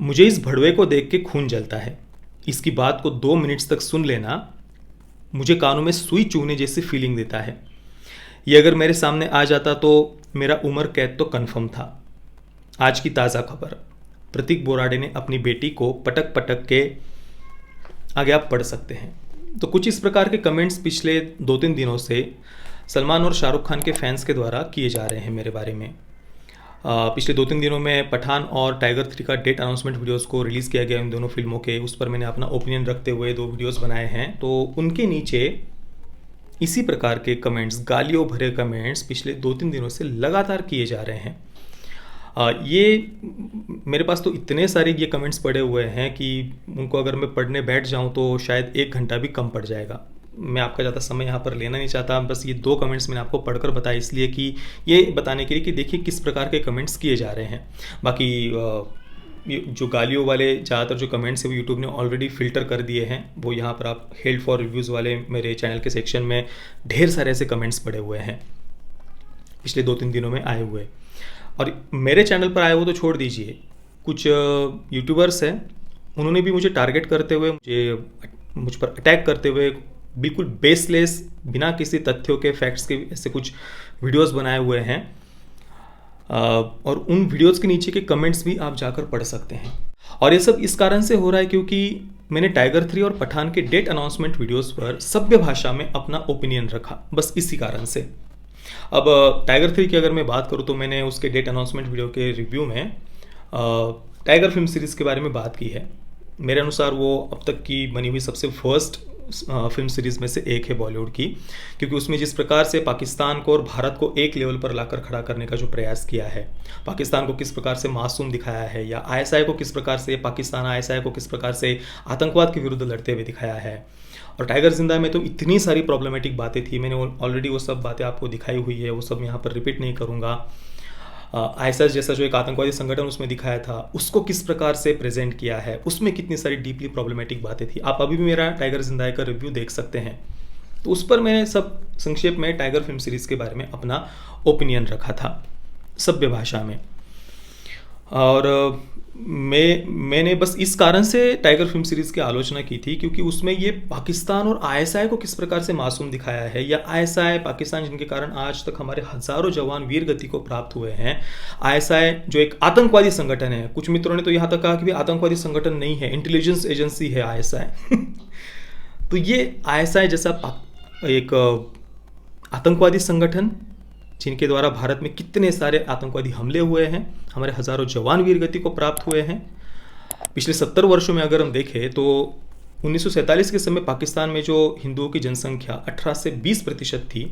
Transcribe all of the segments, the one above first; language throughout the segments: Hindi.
मुझे इस भड़वे को देख के खून जलता है। इसकी बात को 2 मिनट्स तक सुन लेना मुझे कानों में सुई चुभने जैसी फीलिंग देता है। ये अगर मेरे सामने आ जाता तो मेरा उम्र कैद तो कन्फर्म था। आज की ताज़ा खबर, प्रतीक बोराडे ने अपनी बेटी को पटक पटक के, आगे आप पढ़ सकते हैं। तो कुछ इस प्रकार के कमेंट्स पिछले 2-3 दिनों से सलमान और शाहरुख खान के फैंस के द्वारा किए जा रहे हैं मेरे बारे में। पिछले 2-3 दिनों में पठान और टाइगर 3 का डेट अनाउंसमेंट वीडियोस को रिलीज़ किया गया इन दोनों फिल्मों के। उस पर मैंने अपना ओपिनियन रखते हुए 2 वीडियोस बनाए हैं। तो उनके नीचे इसी प्रकार के कमेंट्स, गालियों भरे कमेंट्स पिछले 2-3 दिनों से लगातार किए जा रहे हैं। ये मेरे पास तो इतने सारे ये कमेंट्स पड़े हुए हैं कि उनको अगर मैं पढ़ने बैठ जाऊं तो शायद 1 घंटा भी कम पड़ जाएगा। मैं आपका ज़्यादा समय यहाँ पर लेना नहीं चाहता। बस ये 2 कमेंट्स मैंने आपको पढ़कर बताया इसलिए कि ये बताने के लिए कि देखिए किस प्रकार के कमेंट्स किए जा रहे हैं। बाकी जो गालियों वाले ज़्यादातर जो कमेंट्स हैं वो यूट्यूब ने ऑलरेडी फ़िल्टर कर दिए हैं। वो यहाँ पर आप हेल्ड फॉर रिव्यूज़ वाले मेरे चैनल के सेक्शन में ढेर सारे ऐसे कमेंट्स पड़े हुए हैं पिछले 2-3 दिनों में आए हुए। और मेरे चैनल पर आए हो तो छोड़ दीजिए, कुछ यूट्यूबर्स हैं उन्होंने भी मुझे टारगेट करते हुए, मुझ पर अटैक करते हुए बिल्कुल बेसलेस, बिना किसी तथ्यों के, फैक्ट्स के ऐसे कुछ वीडियोस बनाए हुए हैं। और उन वीडियोस के नीचे के कमेंट्स भी आप जाकर पढ़ सकते हैं। और ये सब इस कारण से हो रहा है क्योंकि मैंने टाइगर 3 और पठान के डेट अनाउंसमेंट वीडियोस पर सभ्य भाषा में अपना ओपिनियन रखा, बस इसी कारण से। अब टाइगर 3 की अगर मैं बात करूँ तो मैंने उसके डेट अनाउंसमेंट वीडियो के रिव्यू में टाइगर फिल्म सीरीज़ के बारे में बात की है। मेरे अनुसार वो अब तक की बनी हुई सबसे फर्स्ट फिल्म सीरीज़ में से एक है बॉलीवुड की, क्योंकि उसमें जिस प्रकार से पाकिस्तान को और भारत को एक लेवल पर लाकर खड़ा करने का जो प्रयास किया है, पाकिस्तान को किस प्रकार से मासूम दिखाया है, या आईएसआई को किस प्रकार से, पाकिस्तान आईएसआई को किस प्रकार से आतंकवाद के विरुद्ध लड़ते हुए दिखाया है। और टाइगर जिंदा में तो इतनी सारी प्रॉब्लमेटिक बातें थी, मैंने ऑलरेडी वो सब बातें आपको दिखाई हुई है, वो सब यहाँ पर रिपीट नहीं करूँगा। आईएसआई जैसा जो एक आतंकवादी संगठन उसमें दिखाया था, उसको किस प्रकार से प्रेजेंट किया है, उसमें कितनी सारी डीपली प्रॉब्लमेटिक बातें थी। आप अभी भी मेरा टाइगर जिंदा का रिव्यू देख सकते हैं। तो उस पर मैंने सब संक्षेप में टाइगर फिल्म सीरीज़ के बारे में अपना ओपिनियन रखा था सभ्य भाषा में। और मैंने बस इस कारण से टाइगर फिल्म सीरीज़ की आलोचना की थी क्योंकि उसमें ये पाकिस्तान और आईएसआई को किस प्रकार से मासूम दिखाया है, या आईएसआई पाकिस्तान जिनके कारण आज तक हमारे हज़ारों जवान वीर गति को प्राप्त हुए हैं। आईएसआई जो एक आतंकवादी संगठन है, कुछ मित्रों ने तो यहाँ तक कहा कि भी आतंकवादी संगठन नहीं है, इंटेलिजेंस एजेंसी है आईएसआई। तो ये आईएसआई जैसा एक आतंकवादी संगठन जिनके द्वारा भारत में कितने सारे आतंकवादी हमले हुए हैं, हमारे हज़ारों जवान वीर गति को प्राप्त हुए हैं। पिछले 70 वर्षों में अगर हम देखें तो 1947 के समय पाकिस्तान में जो हिंदुओं की जनसंख्या 18 से 20% थी,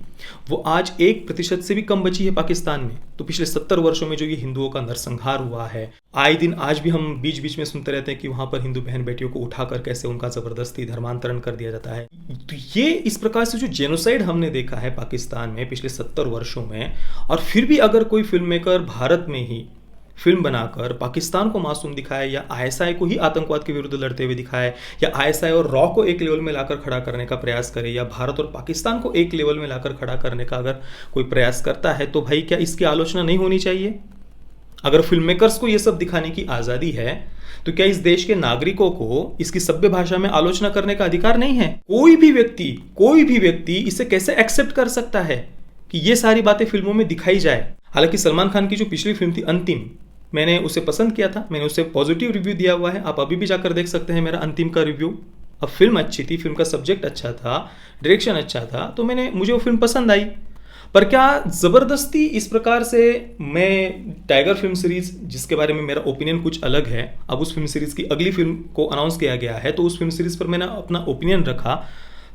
वो आज 1% से भी कम बची है पाकिस्तान में। तो पिछले 70 वर्षों में जो ये हिंदुओं का नरसंहार हुआ है, आए दिन आज भी हम बीच बीच में सुनते रहते हैं कि वहाँ पर हिंदू बहन बेटियों को उठाकर कैसे उनका ज़बरदस्ती धर्मांतरण कर दिया जाता है। तो ये इस प्रकार से जो जेनोसाइड हमने देखा है पाकिस्तान में पिछले 70 वर्षों में, और फिर भी अगर कोई फिल्म मेकर भारत में ही फिल्म बनाकर पाकिस्तान को मासूम दिखाए, या आईएसआई को ही आतंकवाद के विरुद्ध लड़ते हुए दिखाए, या आईएसआई और रॉ को एक लेवल में लाकर खड़ा करने का प्रयास करे, या भारत और पाकिस्तान को एक लेवल में लाकर खड़ा करने का अगर कोई प्रयास करता है, तो भाई क्या इसकी आलोचना नहीं होनी चाहिए? अगर फिल्म मेकर्स को ये सब दिखाने की आज़ादी है तो क्या इस देश के नागरिकों को इसकी सभ्य भाषा में आलोचना करने का अधिकार नहीं है? कोई भी व्यक्ति इसे कैसे एक्सेप्ट कर सकता है कि ये सारी बातें फिल्मों में दिखाई जाए? हालांकि सलमान खान की जो पिछली फिल्म थी अंतिम, मैंने उसे पसंद किया था, मैंने उसे पॉजिटिव रिव्यू दिया हुआ है, आप अभी भी जाकर देख सकते हैं मेरा अंतिम का रिव्यू। अब फिल्म अच्छी थी, फिल्म का सब्जेक्ट अच्छा था, डायरेक्शन अच्छा था, तो मुझे वो फिल्म पसंद आई। पर क्या ज़बरदस्ती इस प्रकार से मैं टाइगर फिल्म सीरीज़, जिसके बारे में मेरा ओपिनियन कुछ अलग है, अब उस फिल्म सीरीज़ की अगली फिल्म को अनाउंस किया गया है, तो उस फिल्म सीरीज़ पर मैंने अपना ओपिनियन रखा,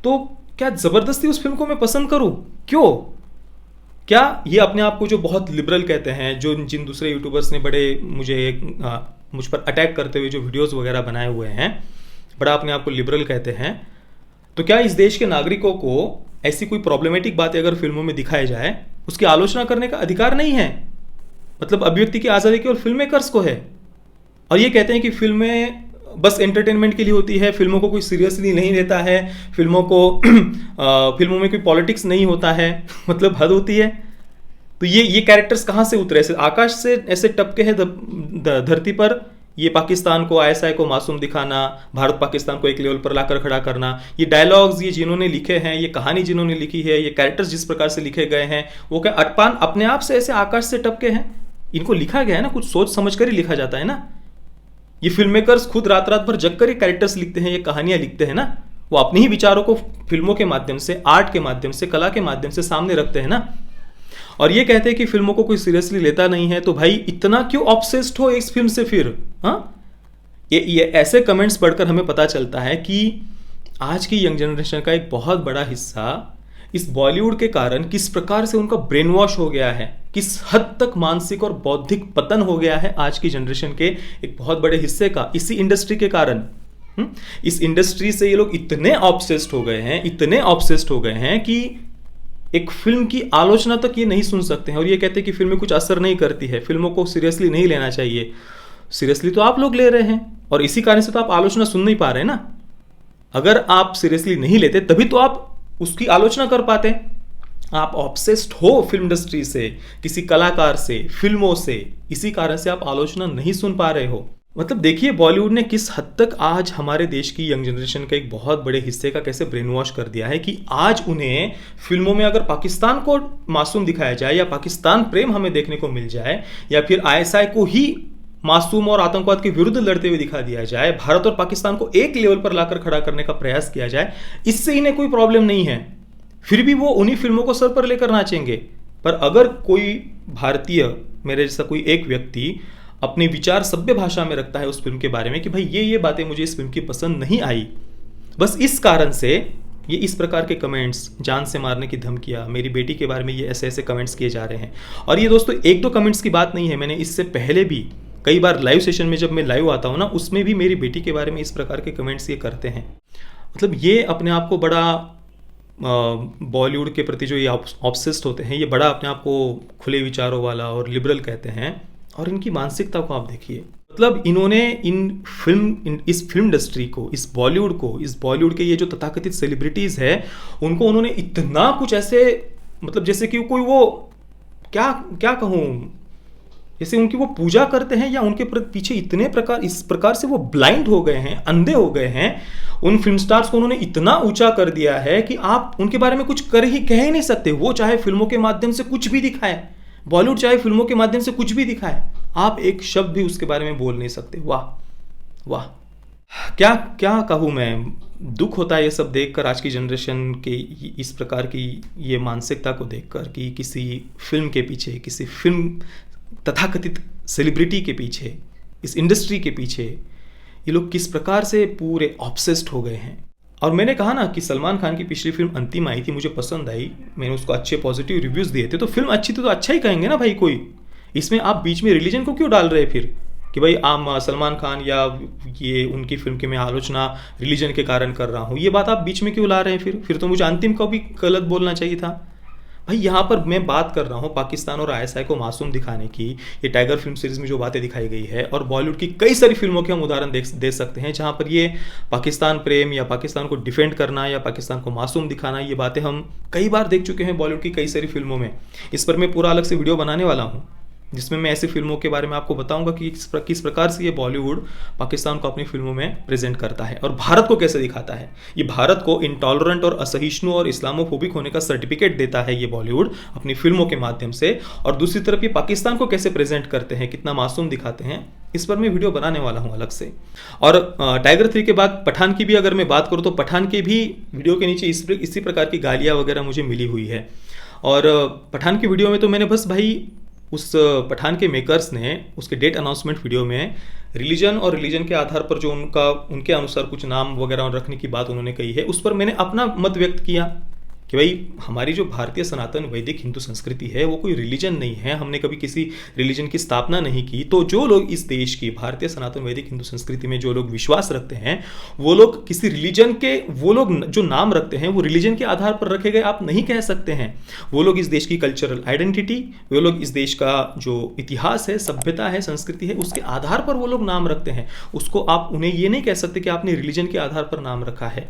तो क्या ज़बरदस्ती उस फिल्म को मैं पसंद करूँ? क्यों? क्या ये अपने आप को जो बहुत लिबरल कहते हैं, जो जिन दूसरे यूट्यूबर्स ने बड़े मुझ पर अटैक करते हुए जो वीडियोस वगैरह बनाए हुए हैं, बड़ा अपने आप को लिबरल कहते हैं, तो क्या इस देश के नागरिकों को ऐसी कोई प्रॉब्लमेटिक बातें अगर फिल्मों में दिखाई जाए, उसकी आलोचना करने का अधिकार नहीं है? मतलब अभिव्यक्ति की आज़ादी केवल फिल्म मेकर्स को है, और ये कहते हैं कि फिल्में बस एंटरटेनमेंट के लिए होती है, फिल्मों को कोई सीरियसली नहीं लेता है, फिल्मों में कोई पॉलिटिक्स नहीं होता है। मतलब हद होती है। तो ये कैरेक्टर्स कहाँ से उतरे? ऐसे आकाश से ऐसे टपके हैं धरती पर, ये पाकिस्तान को, आईएसआई को मासूम दिखाना, भारत पाकिस्तान को एक लेवल पर लाकर खड़ा करना, ये डायलॉग्स ये जिन्होंने लिखे हैं, ये कहानी जिन्होंने लिखी है, ये कैरेक्टर्स जिस प्रकार से लिखे गए हैं, वो क्या अटपान अपने आप से ऐसे आकाश से टपके हैं? इनको लिखा गया है ना, कुछ सोच समझ कर ही लिखा जाता है ना। ये फिल्म मेकर्स खुद रात रात भर जग कर ये कैरेक्टर्स लिखते हैं, ये कहानियां लिखते हैं ना। वो अपने ही विचारों को फिल्मों के माध्यम से, आर्ट के माध्यम से, कला के माध्यम से सामने रखते हैं ना। और ये कहते हैं कि फिल्मों को कोई सीरियसली लेता नहीं है, तो भाई इतना क्यों ऑब्सेस्ड हो इस फिल्म से फिर? हाँ, ये ऐसे कमेंट्स पढ़कर हमें पता चलता है कि आज की यंग जनरेशन का एक बहुत बड़ा हिस्सा इस बॉलीवुड के कारण किस प्रकार से उनका ब्रेन वॉश हो गया है, किस हद तक मानसिक और बौद्धिक पतन हो गया है आज की जनरेशन के एक बहुत बड़े हिस्से का, इसी इंडस्ट्री के कारण। इस इंडस्ट्री से ये लोग इतने ऑब्सेस्ड हो गए हैं, इतने ऑब्सेस्ड हो गए हैं कि एक फिल्म की आलोचना तक ये नहीं सुन सकते हैं, और ये कहते हैं कि फिल्में कुछ असर नहीं करती है, फिल्मों को सीरियसली नहीं लेना चाहिए। सीरियसली तो आप लोग ले रहे हैं, और इसी कारण से तो आप आलोचना सुन नहीं पा रहे हैं ना। अगर आप सीरियसली नहीं लेते तभी तो आप उसकी आलोचना कर पाते। आप ऑब्सेस्ड हो फिल्म इंडस्ट्री से, किसी कलाकार से, फिल्मों से, इसी कारण से आप आलोचना नहीं सुन पा रहे हो। मतलब देखिए बॉलीवुड ने किस हद तक आज हमारे देश की यंग जनरेशन का एक बहुत बड़े हिस्से का कैसे ब्रेन वॉश कर दिया है कि आज उन्हें फिल्मों में अगर पाकिस्तान को मासूम दिखाया जाए, या पाकिस्तान प्रेम हमें देखने को मिल जाए, या फिर आईएसआई को ही मासूम और आतंकवाद के विरुद्ध लड़ते हुए दिखा दिया जाए, भारत और पाकिस्तान को एक लेवल पर लाकर खड़ा करने का प्रयास किया जाए, इससे इन्हें कोई प्रॉब्लम नहीं है। फिर भी वो उन्हीं फिल्मों को सर पर लेकर नाचेंगे। पर अगर कोई भारतीय, मेरे जैसा कोई एक व्यक्ति अपने विचार सभ्य भाषा में रखता है उस फिल्म के बारे में कि भाई ये बातें मुझे इस फिल्म की पसंद नहीं आई, बस इस कारण से ये इस प्रकार के कमेंट्स, जान से मारने की धमकियां, मेरी बेटी के बारे में ये ऐसे ऐसे कमेंट्स किए जा रहे हैं। और ये दोस्तों एक दो कमेंट्स की बात नहीं है, मैंने इससे पहले भी कई बार लाइव सेशन में जब मैं लाइव आता हूँ ना, उसमें भी मेरी बेटी के बारे में इस प्रकार के कमेंट्स ये करते हैं। मतलब ये अपने आप को बड़ा बॉलीवुड के प्रति जो ये ऑब्सेस्ड होते हैं, ये बड़ा अपने आप को खुले विचारों वाला और लिबरल कहते हैं। और इनकी मानसिकता को आप देखिए, मतलब इन्होंने इस फिल्म इंडस्ट्री को, इस बॉलीवुड के ये जो तथाकथित सेलिब्रिटीज है, उनको उन्होंने इतना कुछ ऐसे, मतलब जैसे कि कोई वो क्या कहूँ, जैसे उनकी वो पूजा करते हैं, या उनके पीछे इस प्रकार से वो ब्लाइंड हो गए हैं, अंधे हो गए हैं। उन फिल्म स्टार्स को उन्होंने इतना ऊंचा कर दिया है कि आप उनके बारे में कुछ कह ही नहीं सकते। वो चाहे फिल्मों के माध्यम से कुछ भी दिखाए, बॉलीवुड चाहे फिल्मों के माध्यम से कुछ भी दिखाए, आप एक शब्द भी उसके बारे में बोल नहीं सकते। वाह वाह, क्या कहूँ मैं। दुख होता है ये सब देखकर, आज की जनरेशन के इस प्रकार की ये मानसिकता को देखकर कि किसी फिल्म के पीछे, किसी फिल्म तथाकथित सेलिब्रिटी के पीछे, इस इंडस्ट्री के पीछे ये लोग किस प्रकार से पूरे ऑब्सेस्ड हो गए हैं। और मैंने कहा ना कि सलमान खान की पिछली फिल्म अंतिम आई थी, मुझे पसंद आई, मैंने उसको अच्छे पॉजिटिव रिव्यूज़ दिए थे। तो फिल्म अच्छी थी तो अच्छा ही कहेंगे ना भाई कोई। इसमें आप बीच में रिलीजन को क्यों डाल रहे हैं फिर कि भाई आम सलमान खान या ये उनकी फिल्म की मैं आलोचना रिलीजन के कारण कर रहा हूँ, ये बात आप बीच में क्यों ला रहे हैं? फिर तो मुझे अंतिम को भी गलत बोलना चाहिए था भाई। यहाँ पर मैं बात कर रहा हूँ पाकिस्तान और आईएसआई को मासूम दिखाने की। ये टाइगर फिल्म सीरीज में जो बातें दिखाई गई है, और बॉलीवुड की कई सारी फिल्मों के हम उदाहरण दे सकते हैं जहाँ पर ये पाकिस्तान प्रेम या पाकिस्तान को डिफेंड करना या पाकिस्तान को मासूम दिखाना, ये बातें हम कई बार देख चुके हैं बॉलीवुड की कई सारी फिल्मों में। इस पर मैं पूरा अलग से वीडियो बनाने वाला हूँ जिसमें मैं ऐसी फिल्मों के बारे में आपको बताऊंगा कि किस प्रकार से ये बॉलीवुड पाकिस्तान को अपनी फिल्मों में प्रेजेंट करता है और भारत को कैसे दिखाता है। ये भारत को इंटॉलरेंट और असहिष्णु और इस्लामोफोबिक होने का सर्टिफिकेट देता है ये बॉलीवुड अपनी फिल्मों के माध्यम से, और दूसरी तरफ ये पाकिस्तान को कैसे प्रेजेंट करते हैं, कितना मासूम दिखाते हैं, इस पर मैं वीडियो बनाने वाला हूं अलग से। और टाइगर 3 के बाद पठान की भी अगर मैं बात करूं तो पठान के भी वीडियो के नीचे इसी प्रकार की गालियां वगैरह मुझे मिली हुई है। और पठान की वीडियो में तो मैंने बस भाई उस पठान के मेकर्स ने उसके डेट अनाउंसमेंट वीडियो में रिलीजन और रिलीजन के आधार पर जो उनके अनुसार कुछ नाम वगैरह रखने की बात उन्होंने कही है, उस पर मैंने अपना मत व्यक्त किया कि भाई हमारी जो भारतीय सनातन वैदिक हिंदू संस्कृति है वो कोई रिलीजन नहीं है, हमने कभी किसी रिलीजन की स्थापना नहीं की। तो जो लोग इस देश की भारतीय सनातन वैदिक हिंदू संस्कृति में जो लोग विश्वास रखते हैं, वो लोग किसी रिलीजन के, वो लोग जो नाम रखते हैं वो रिलीजन के आधार पर रखे गए आप नहीं कह सकते हैं। वो लोग इस देश की कल्चरल आइडेंटिटी, वो लोग इस देश का जो इतिहास है, सभ्यता है, संस्कृति है, उसके आधार पर वो लोग नाम रखते हैं। उसको आप उन्हें ये नहीं कह सकते कि आपने रिलीजन के आधार पर नाम रखा है।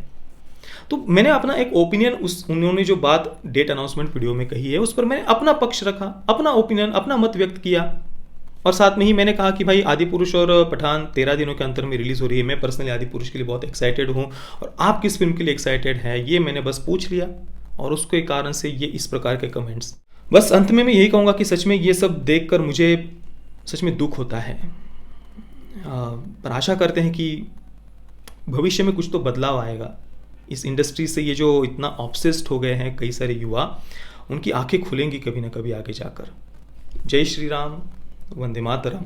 तो मैंने अपना एक ओपिनियन, उन्होंने जो बात डेट अनाउंसमेंट वीडियो में कही है उस पर मैंने अपना पक्ष रखा, अपना ओपिनियन, अपना मत व्यक्त किया। और साथ में ही मैंने कहा कि भाई आदि पुरुष और पठान 13 दिनों के अंतर में रिलीज़ हो रही है। मैं पर्सनली आदि पुरुष के लिए बहुत एक्साइटेड हूँ, और आप किस फिल्म के लिए एक्साइटेड हैं ये मैंने बस पूछ लिया, और उसके कारण से ये इस प्रकार के कमेंट्स। बस अंत में मैं यही कहूँगा कि सच में ये सब देखकर मुझे सच में दुख होता है। पर आशा करते हैं कि भविष्य में कुछ तो बदलाव आएगा। इस इंडस्ट्री से ये जो इतना ऑब्सेस्ड हो गए हैं कई सारे युवा, उनकी आंखें खुलेंगी कभी ना कभी आगे जाकर। जय श्री राम, वंदे मातरम।